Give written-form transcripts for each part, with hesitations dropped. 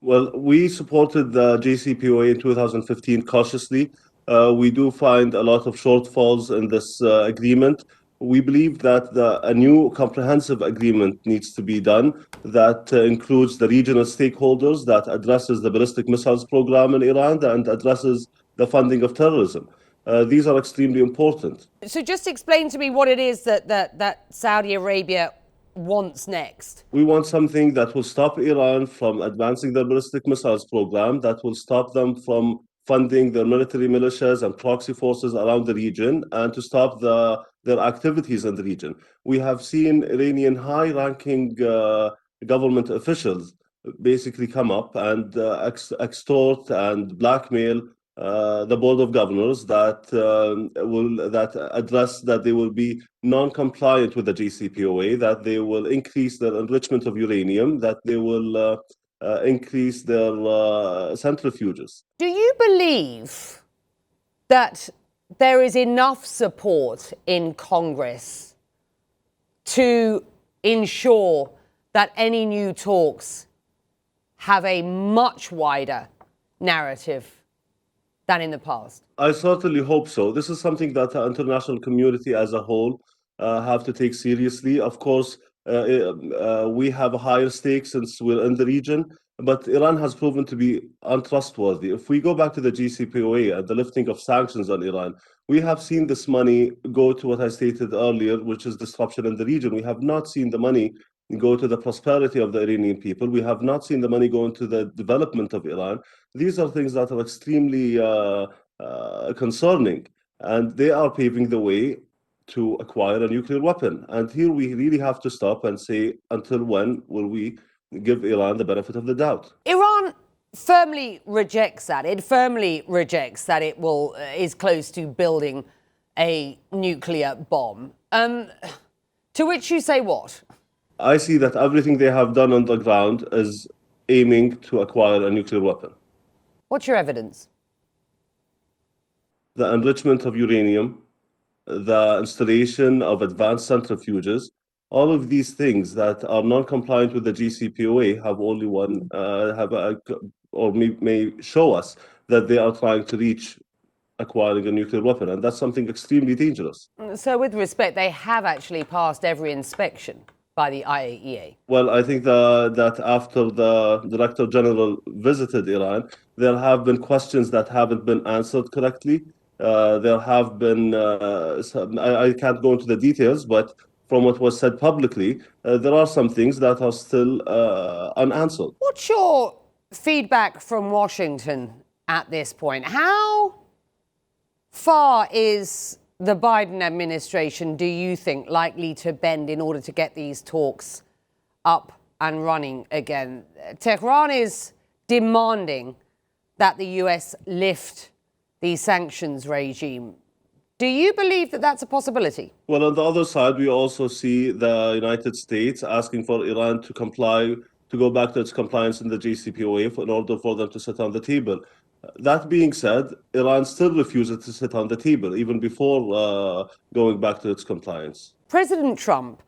Well, we supported the JCPOA in 2015 cautiously. We do find a lot of shortfalls in this agreement. We believe that a new comprehensive agreement needs to be done that includes the regional stakeholders, that addresses the ballistic missiles program in Iran, and addresses the funding of terrorism. These are extremely important. So just explain to me what it is that Saudi Arabia wants next. We want something that will stop Iran from advancing their ballistic missiles program, that will stop them from funding their military militias and proxy forces around the region, and to stop their activities in the region. We have seen Iranian high-ranking government officials basically come up and extort and blackmail the board of governors that address that they will be non-compliant with the JCPOA, that they will increase their enrichment of uranium, that they will increase their centrifuges. Do you believe that there is enough support in Congress to ensure that any new talks have a much wider narrative than in the past? I certainly hope so. This is something that the international community as a whole have to take seriously. Of course, we have a higher stakes since we're in the region, but Iran has proven to be untrustworthy. If we go back to the JCPOA and the lifting of sanctions on Iran, we have seen this money go to what I stated earlier, which is disruption in the region. We have not seen the money go to the prosperity of the Iranian people. We have not seen the money go into the development of Iran. These are things that are extremely concerning, and they are paving the way to acquire a nuclear weapon. And here we really have to stop and say, until when will we give Iran the benefit of the doubt? Iran firmly rejects that. It firmly rejects that it is close to building a nuclear bomb. To which you say what? I see that everything they have done on the ground is aiming to acquire a nuclear weapon. What's your evidence? The enrichment of uranium, the installation of advanced centrifuges, all of these things that are non-compliant with the JCPOA have only one, may show us that they are trying to reach acquiring a nuclear weapon, and that's something extremely dangerous. So with respect, they have actually passed every inspection by the IAEA. Well, I think that after the Director General visited Iran, there have been questions that haven't been answered correctly. There have been, I can't go into the details, but from what was said publicly, there are some things that are still unanswered. What's your feedback from Washington at this point? How far is the Biden administration, do you think, likely to bend in order to get these talks up and running again? Tehran is demanding that the US lift the sanctions regime. Do you believe that that's a possibility? Well, on the other side, we also see the United States asking for Iran to comply, to go back to its compliance in the JCPOA in order for them to sit on the table. That being said, Iran still refuses to sit on the table, even before going back to its compliance. President Trump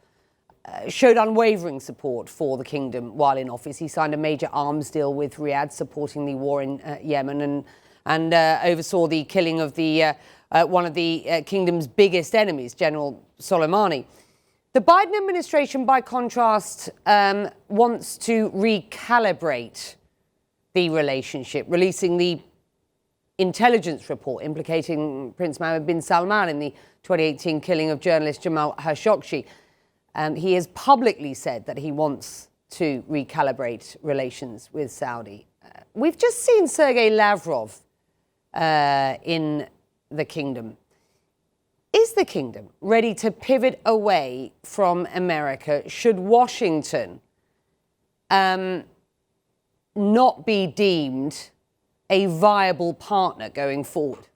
showed unwavering support for the kingdom while in office. He signed a major arms deal with Riyadh, supporting the war in Yemen, and oversaw the killing of one of the kingdom's biggest enemies, General Soleimani. The Biden administration, by contrast, wants to recalibrate the relationship, releasing the intelligence report implicating Prince Mohammed bin Salman in the 2018 killing of journalist Jamal Khashoggi. He has publicly said that he wants to recalibrate relations with Saudi. We've just seen Sergei Lavrov in the kingdom. Is the kingdom ready to pivot away from America should Washington not be deemed a viable partner going forward?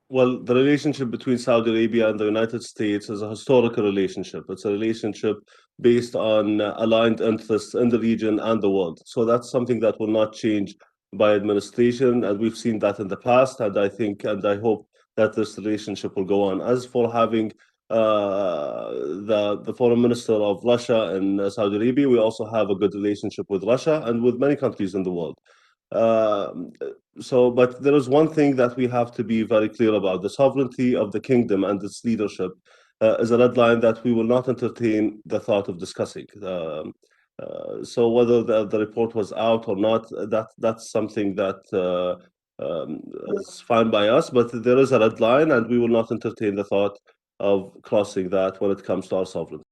Well, the relationship between Saudi Arabia and the United States is a historical relationship. It's a relationship based on aligned interests in the region and the world. So that's something that will not change by administration, and we've seen that in the past, and I think and I hope that this relationship will go on. As for having the foreign minister of Russia in Saudi Arabia. We also have a good relationship with Russia and with many countries in the world. But there is one thing that we have to be very clear about: the sovereignty of the kingdom and its leadership is a red line that we will not entertain the thought of discussing. So whether the report was out or not, that's something that is fine by us, but there is a red line, and we will not entertain the thought of crossing that when it comes to our sovereignty.